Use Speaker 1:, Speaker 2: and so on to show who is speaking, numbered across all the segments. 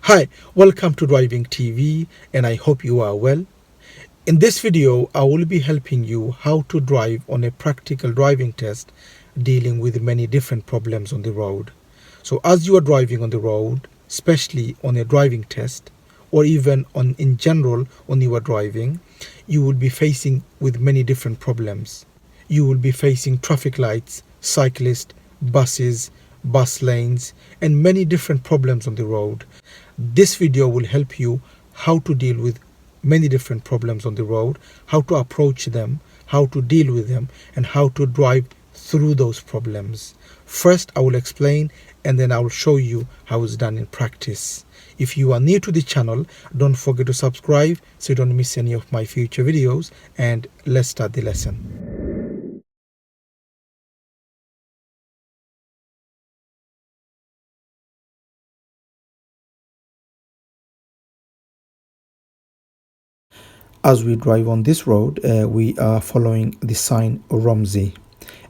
Speaker 1: Hi, welcome to Driving TV, and I hope you are well. In this video, I will be helping you how to drive on a practical driving test dealing with many different problems on the road. So as you are driving on the road, especially on a driving test or even on in general on your driving, you will be facing with many different problems. You will be facing traffic lights, cyclists, buses, bus lanes, and many different problems on the road. This video will help you how to deal with many different problems on the road, how to approach them, how to deal with them, and how to drive through those problems. First, I will explain and then I will show you how it's done in practice. If you are new to the channel, don't forget to subscribe so you don't miss any of my future videos, and let's start the lesson. As we drive on this road, we are following the sign Romsey.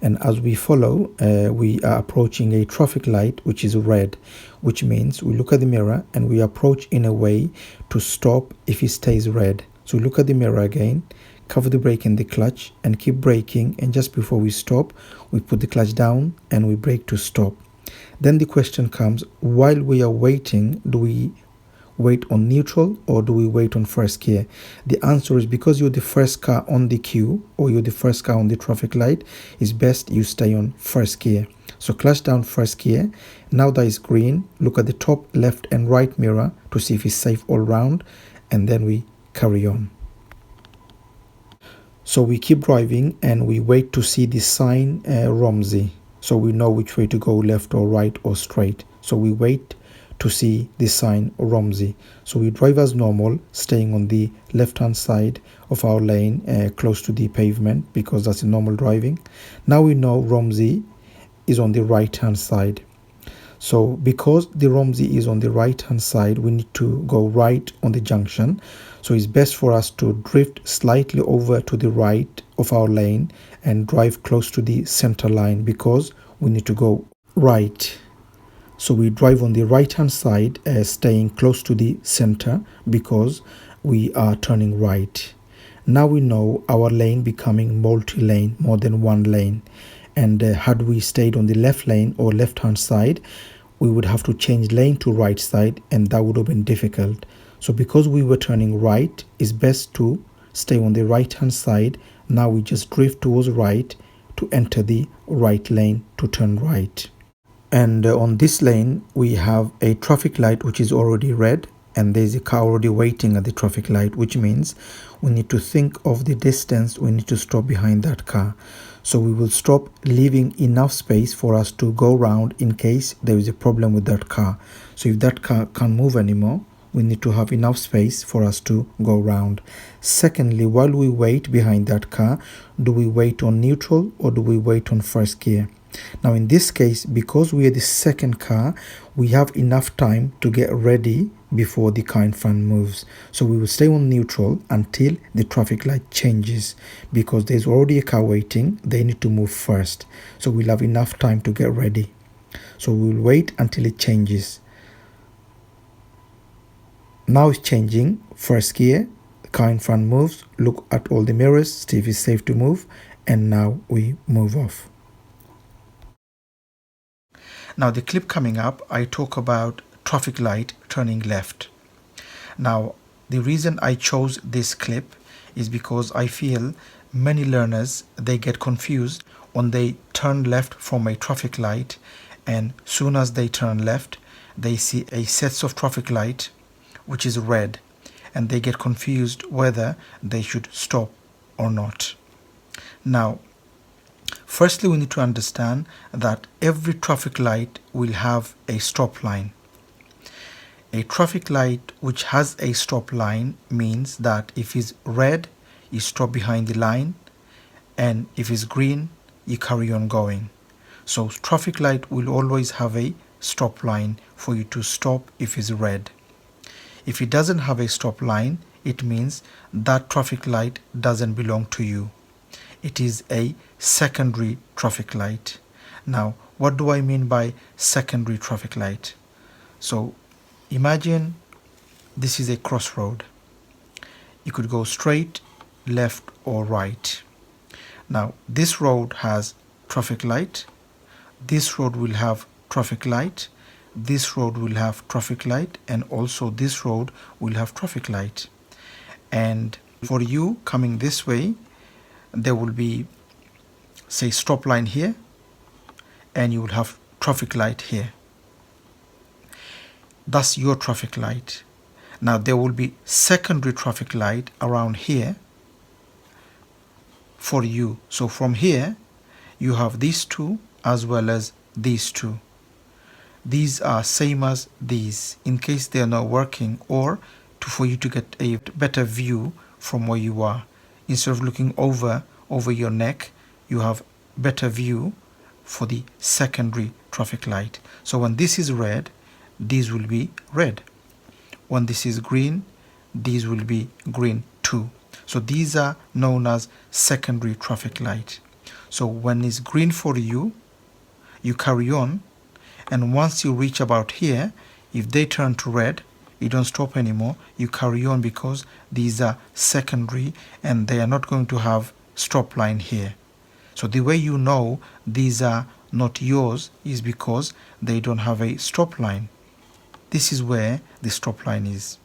Speaker 1: And as we follow, we are approaching a traffic light which is red, which means we look at the mirror and we approach in a way to stop if it stays red. So we look at the mirror again, cover the brake and the clutch and keep braking, and just before we stop, we put the clutch down and we brake to stop. Then the question comes, while we are waiting, do we wait on neutral or do we wait on first gear? The answer is, because you're the first car on the queue or you're the first car on the traffic light, it's best you stay on first gear. So clutch down first gear. Now that is green, look at the top left and right mirror to see if it's safe all round, and then we carry on. So we keep driving and we wait to see the sign Romsey, so we know which way to go, left or right or straight. So we wait to see the sign Romsey. So we drive as normal, staying on the left hand side of our lane, close to the pavement, because that's a normal driving. Now we know Romsey is on the right hand side. So because the Romsey is on the right hand side, we need to go right on the junction. So it's best for us to drift slightly over to the right of our lane and drive close to the center line, because we need to go right. So we drive on the right hand side, staying close to the center because we are turning right. Now we know our lane becoming multi-lane, more than one lane. And had we stayed on the left lane or left hand side, we would have to change lane to right side, and that would have been difficult. So because we were turning right, it's best to stay on the right hand side. Now we just drift towards right to enter the right lane to turn right. And on this lane we have a traffic light which is already red, and there's a car already waiting at the traffic light, which means we need to think of the distance we need to stop behind that car. So we will stop, leaving enough space for us to go round in case there is a problem with that car. So if that car can't move anymore, we need to have enough space for us to go round. Secondly, while we wait behind that car, do we wait on neutral or do we wait on first gear? Now in this case, because we are the second car, we have enough time to get ready before the car in front moves. So we will stay on neutral until the traffic light changes, because there's already a car waiting, they need to move first. So we'll have enough time to get ready. So we'll wait until it changes. Now it's changing, first gear, the car in front moves, look at all the mirrors, see if it's safe to move, and now we move off. Now the clip coming up, I talk about traffic light turning left. Now the reason I chose this clip is because I feel many learners, they get confused when they turn left from a traffic light, and soon as they turn left they see a set of traffic light which is red, and they get confused whether they should stop or not. Now firstly, we need to understand that every traffic light will have a stop line. A traffic light which has a stop line means that if it's red, you stop behind the line, and if it's green, you carry on going. So traffic light will always have a stop line for you to stop if it's red. If it doesn't have a stop line, it means that traffic light doesn't belong to you. It is a secondary traffic light. Now, what do I mean by secondary traffic light? So imagine this is a crossroad. You could go straight, left or right. Now this road has traffic light, this road will have traffic light, this road will have traffic light, and also this road will have traffic light. And for you coming this way, there will be, say, stop line here, and you will have traffic light here. That's your traffic light. Now there will be secondary traffic light around here for you. So from here you have these two as well as these two. These are same as these in case they are not working, or for you to get a better view from where you are. Instead of looking over your neck, you have better view for the secondary traffic light. So when this is red, these will be red. When this is green, these will be green too. So these are known as secondary traffic light. So when it's green for you, you carry on, and once you reach about here, if they turn to red, you don't stop anymore, you carry on, because these are secondary and they are not going to have stop line here. So the way you know these are not yours is because they don't have a stop line. This is where the stop line is.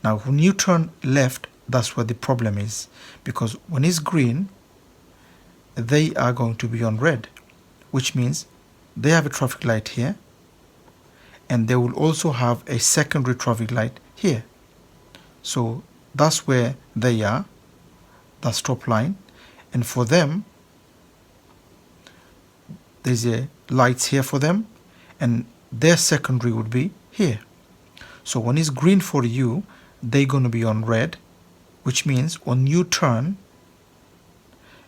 Speaker 1: Now when you turn left, that's where the problem is, because when it's green, they are going to be on red, which means they have a traffic light here, and they will also have a secondary traffic light here. So that's where they are, the stop line, and for them there's a lights here for them, and their secondary would be here. So when it's green for you, they're going to be on red, which means when you turn,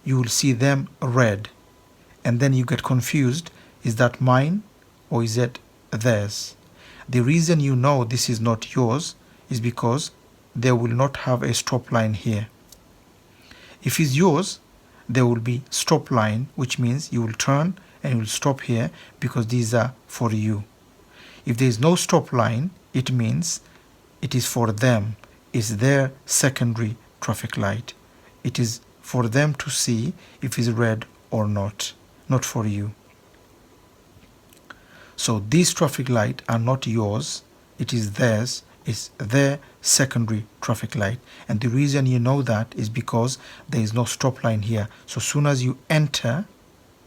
Speaker 1: you will see them red, and then you get confused. Is that mine or is it theirs? The reason you know this is not yours is because they will not have a stop line here. If it's yours, there will be stop line, which means you will turn and you will stop here because these are for you. If there is no stop line, it means it is for them. It's their secondary traffic light. It is for them to see if it's red or not for you. So these traffic lights are not yours, it is theirs, it's their secondary traffic light. And the reason you know that is because there is no stop line here. So soon as you enter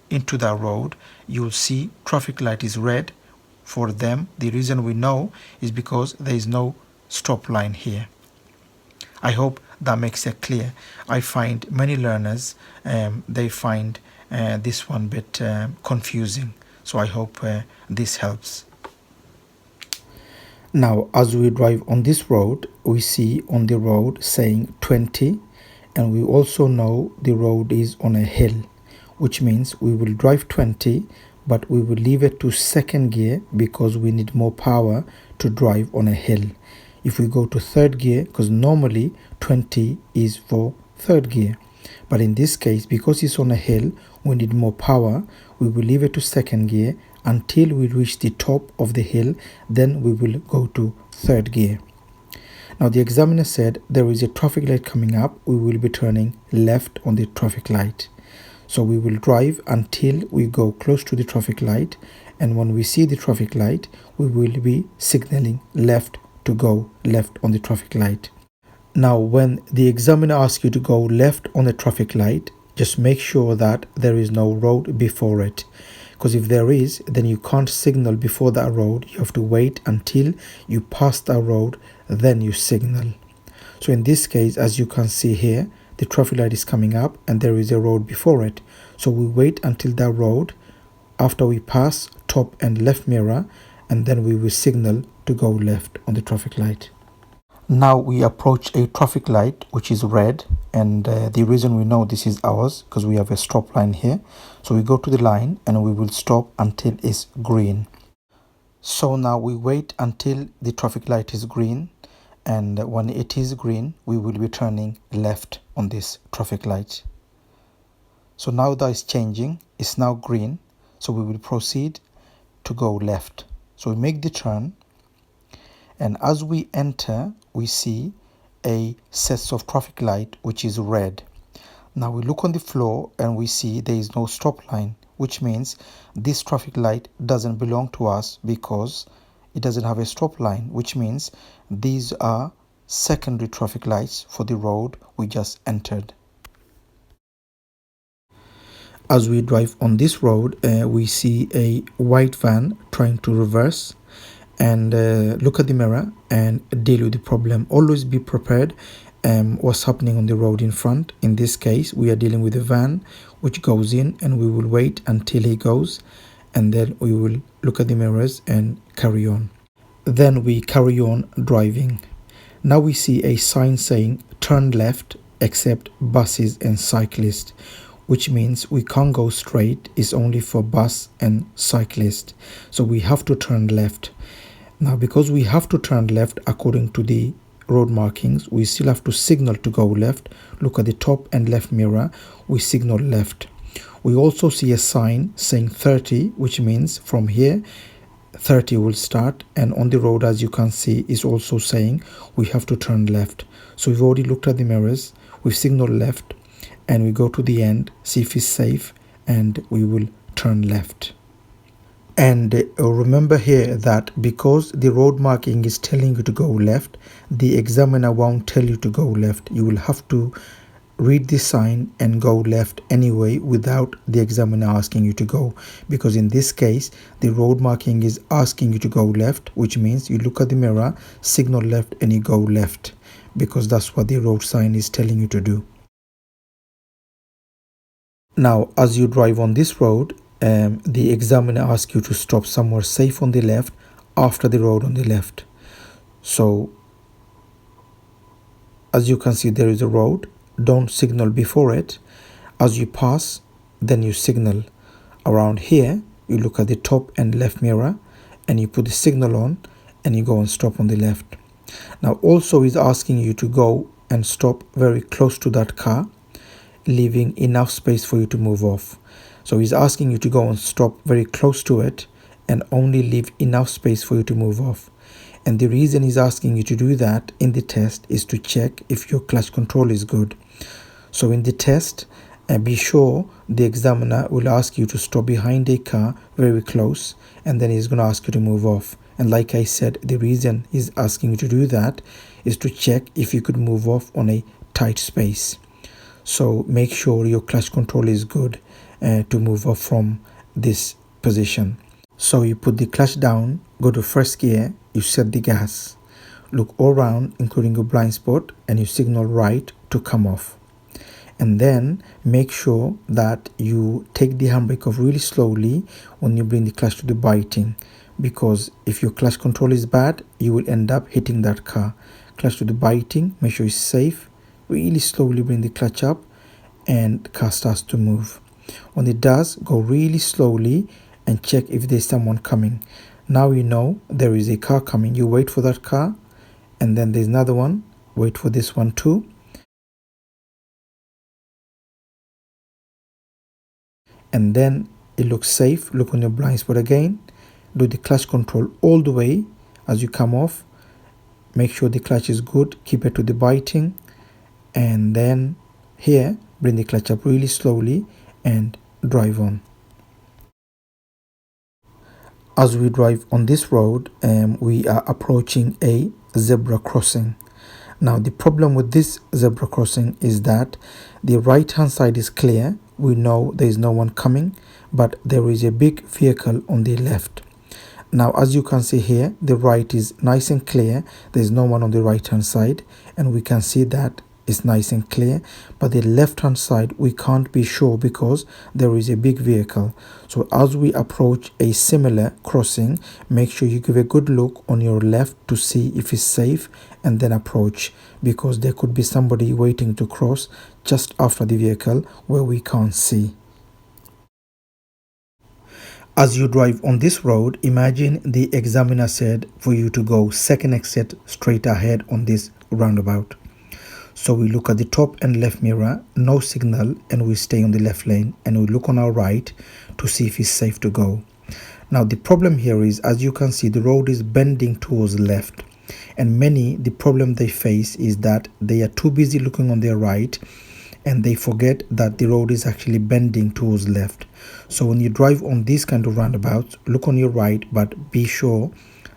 Speaker 1: into that road, you will see traffic light is red for them. The reason we know is because there is no stop line here. I hope that makes it clear. I find many learners, they find this one bit confusing. So I hope this helps. Now, as we drive on this road, we see on the road saying 20, and we also know the road is on a hill, which means we will drive 20, but we will leave it to second gear because we need more power to drive on a hill. If we go to third gear, because normally 20 is for third gear, but in this case, because it's on a hill, we need more power, we will leave it to second gear until we reach the top of the hill, then we will go to third gear. Now the examiner said there is a traffic light coming up, we will be turning left on the traffic light. So we will drive until we go close to the traffic light, and when we see the traffic light, we will be signaling left to go left on the traffic light. Now when the examiner asks you to go left on the traffic light, just make sure that there is no road before it, because if there is, then you can't signal before that road. You have to wait until you pass that road, then you signal. So in this case, as you can see here, the traffic light is coming up and there is a road before it. So we wait until that road, after we pass top and left mirror, and then we will signal to go left on the traffic light. Now we approach a traffic light which is red, and the reason we know this is ours because we have a stop line here. So we go to the line and we will stop until it's green. So now we wait until the traffic light is green, and when it is green we will be turning left on this traffic light. So now that is changing, it's now green, so we will proceed to go left. So we make the turn, And as we enter, we see a set of traffic light which is red. Now we look on the floor and we see there is no stop line, which means this traffic light doesn't belong to us because it doesn't have a stop line, which means these are secondary traffic lights for the road we just entered. As we drive on this road, we see a white van trying to reverse, and look at the mirror and deal with the problem. Always be prepared what's happening on the road in front. In this case, we are dealing with a van which goes in, and we will wait until he goes, and then we will look at the mirrors and carry on. Then we carry on driving. Now we see a sign saying turn left except buses and cyclists, which means we can't go straight. It's only for bus and cyclist, so we have to turn left. Now because we have to turn left according to the road markings, we still have to signal to go left. Look at the top and left mirror, we signal left. We also see a sign saying 30, which means from here 30 will start, and on the road, as you can see, is also saying we have to turn left. So we've already looked at the mirrors, we've signaled left, and we go to the end, see if it's safe, and we will turn left. And remember here that because the road marking is telling you to go left, the examiner won't tell you to go left. You will have to read the sign and go left anyway without the examiner asking you to go, because in this case the road marking is asking you to go left, which means you look at the mirror, signal left, and you go left, because that's what the road sign is telling you to do. Now as you drive on this road, the examiner asks you to stop somewhere safe on the left after the road on the left. So as you can see, there is a road. Don't signal before it. As you pass, then you signal. Around here, you look at the top and left mirror and you put the signal on and you go and stop on the left. Now also he's asking you to go and stop very close to that car, leaving enough space for you to move off. So he's asking you to go and stop very close to it and only leave enough space for you to move off. And the reason he's asking you to do that in the test is to check if your clutch control is good. So in the test, be sure the examiner will ask you to stop behind a car very close, and then he's going to ask you to move off. And like I said, the reason he's asking you to do that is to check if you could move off on a tight space. So make sure your clutch control is good to move off from this position. So you put the clutch down, go to first gear, you set the gas, look all around including your blind spot, and you signal right to come off. And then make sure that you take the handbrake off really slowly when you bring the clutch to the biting, because if your clutch control is bad, you will end up hitting that car. Clutch to the biting, make sure it's safe, really slowly bring the clutch up and the car starts to move. When it does, go really slowly and check if there's someone coming. Now you know there is a car coming. You wait for that car, and then there's another one. Wait for this one too. And then it looks safe. Look on your blind spot again. Do the clutch control all the way as you come off. Make sure the clutch is good. Keep it to the biting. And then here, bring the clutch up really slowly and drive on. As we drive on this road, we are approaching a zebra crossing. Now the problem with this zebra crossing is that the right hand side is clear. We know there is no one coming, but there is a big vehicle on the left. Now as you can see here, the right is nice and clear. There is no one on the right hand side, and we can see that it's nice and clear, but the left hand side we can't be sure because there is a big vehicle. So as we approach a similar crossing, make sure you give a good look on your left to see if it's safe and then approach, because there could be somebody waiting to cross just after the vehicle where we can't see. As you drive on this road, imagine the examiner said for you to go second exit straight ahead on this roundabout. So we look at the top and left mirror, no signal, and we stay on the left lane, and we look on our right to see if it's safe to go. Now the problem here is, as you can see, the road is bending towards left. And many, the problem they face is that they are too busy looking on their right and they forget that the road is actually bending towards left. So when you drive on these kind of roundabouts, look on your right, but be sure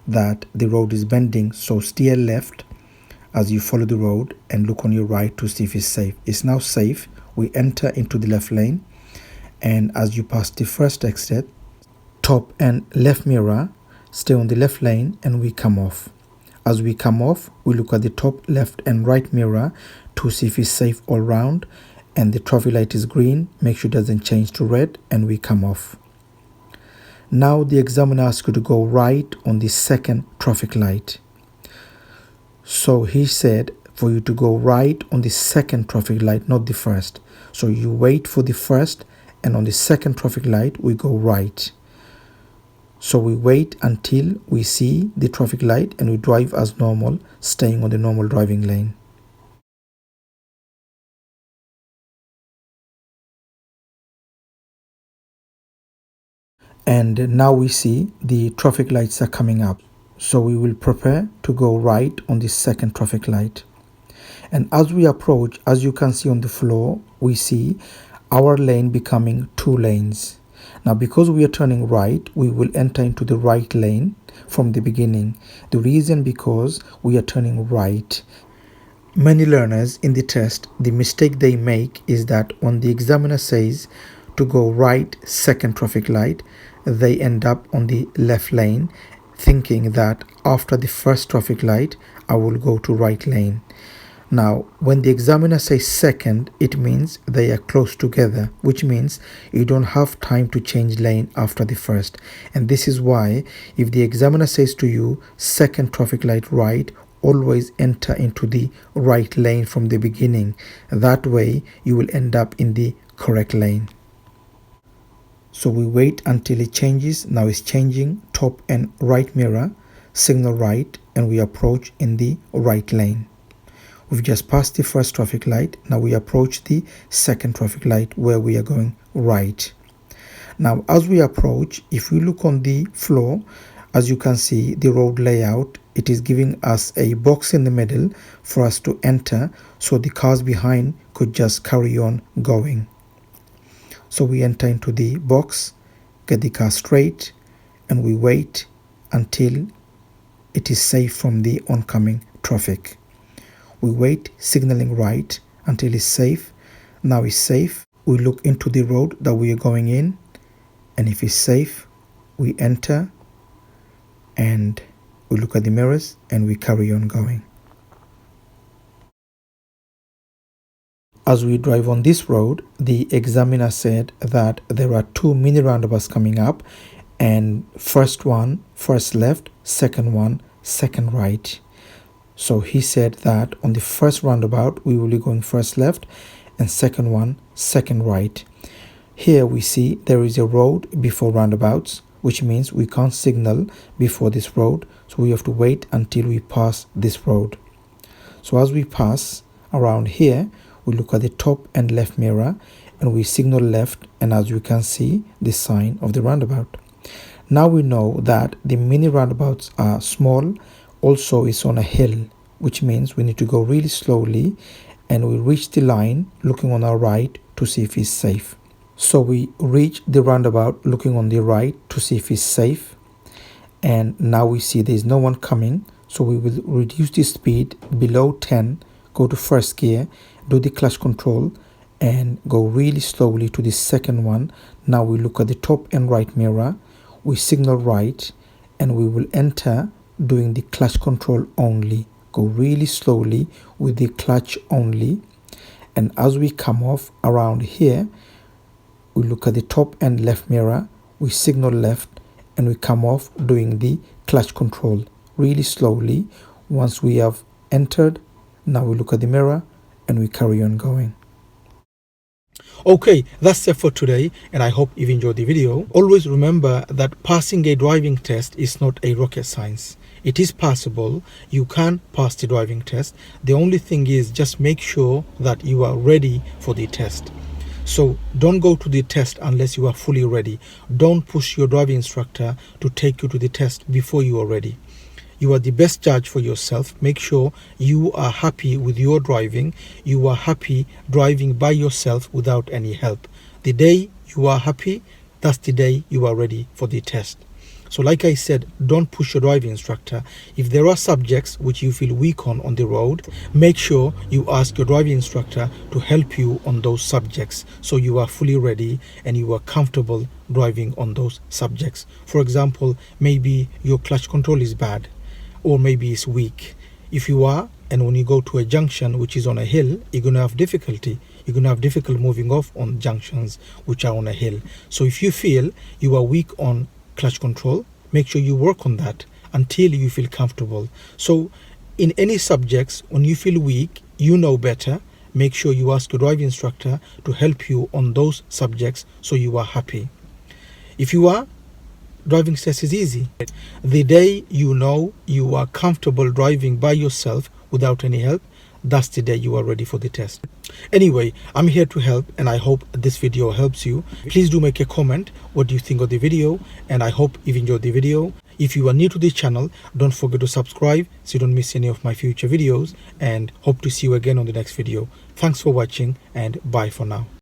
Speaker 1: that the road is bending. So steer left as you follow the road and look on your right to see if it's safe. It's now safe. We enter into the left lane, and as you pass the first exit, top and left mirror, stay on the left lane, and we come off. As we come off, we look at the top left and right mirror to see if it's safe all round, and the traffic light is green, make sure it doesn't change to red, and we come off. Now the examiner asks you to go right on the second traffic light. So he said for you to go right on the second traffic light, not the first. So you wait for the first, and on the second traffic light we go right. So we wait until we see the traffic light and we drive as normal, staying on the normal driving lane. And now we see the traffic lights are coming up. So we will prepare to go right on the second traffic light. And as we approach, as you can see on the floor, we see our lane becoming 2 lanes. Now because we are turning right, we will enter into the right lane from the beginning. The reason because we are turning right. Many learners in the test, the mistake they make is that when the examiner says to go right second traffic light, they end up on the left lane thinking that after the first traffic light I will go to right lane. Now when the examiner says second, it means they are close together, which means you don't have time to change lane after the first. And this is why if the examiner says to you second traffic light right, always enter into the right lane from the beginning. That way you will end up in the correct lane. So we wait until it changes. Now it's changing, top and right mirror, signal right, and we approach in the right lane. We've just passed the first traffic light. Now we approach the second traffic light where we are going right. Now as we approach, if we look on the floor, as you can see the road layout, it is giving us a box in the middle for us to enter so the cars behind could just carry on going. So we enter into the box, get the car straight, and we wait until it is safe from the oncoming traffic. We wait, signaling right until it's safe. Now it's safe. We look into the road that we are going in, and if it's safe, we enter and we look at the mirrors and we carry on going. As we drive on this road, the examiner said that there are 2 mini roundabouts coming up, and first one, first left, second one, second right. So he said that on the first roundabout, we will be going first left, and second one, second right. Here we see there is a road before roundabouts, which means we can't signal before this road. So we have to wait until we pass this road. So as we pass around here, we look at the top and left mirror and we signal left, and as you can see the sign of the roundabout. Now we know that the mini roundabouts are small. Also it's on a hill, which means we need to go really slowly, and we reach the line looking on our right to see if it's safe. So we reach the roundabout looking on the right to see if it's safe, and now we see there is no one coming, so we will reduce the speed below 10, go to first gear, do the clutch control, and go really slowly to the second one. Now we look at the top and right mirror, we signal right, and we will enter doing the clutch control only. Go really slowly with the clutch only, and as we come off around here, we look at the top and left mirror, we signal left, and we come off doing the clutch control really slowly. Once we have entered, now we look at the mirror and we carry on going. Okay, that's it for today, and I hope you've enjoyed the video. Always remember that passing a driving test is not a rocket science. It is possible. You can pass the driving test. The only thing is just make sure that you are ready for the test. So don't go to the test unless you are fully ready. Don't push your driving instructor to take you to the test before you are ready. You are the best judge for yourself. Make sure you are happy with your driving. You are happy driving by yourself without any help. The day you are happy, that's the day you are ready for the test. So like I said, don't push your driving instructor. If there are subjects which you feel weak on the road, make sure you ask your driving instructor to help you on those subjects so you are fully ready and you are comfortable driving on those subjects. For example, maybe your clutch control is bad or maybe it's weak. If you are, and when you go to a junction which is on a hill, you're going to have difficulty. You're going to have difficulty moving off on junctions which are on a hill. So if you feel you are weak on clutch control, make sure you work on that until you feel comfortable. So in any subjects, when you feel weak, you know better, make sure you ask your driving instructor to help you on those subjects so you are happy. If you are, driving test is easy. The day you know you are comfortable driving by yourself without any help, that's the day you are ready for the test. Anyway, I'm here to help and I hope this video helps you. Please do make a comment. What do you think of the video? And I hope you've enjoyed the video. If you are new to this channel, don't forget to subscribe so you don't miss any of my future videos, and hope to see you again on the next video. Thanks for watching and bye for now.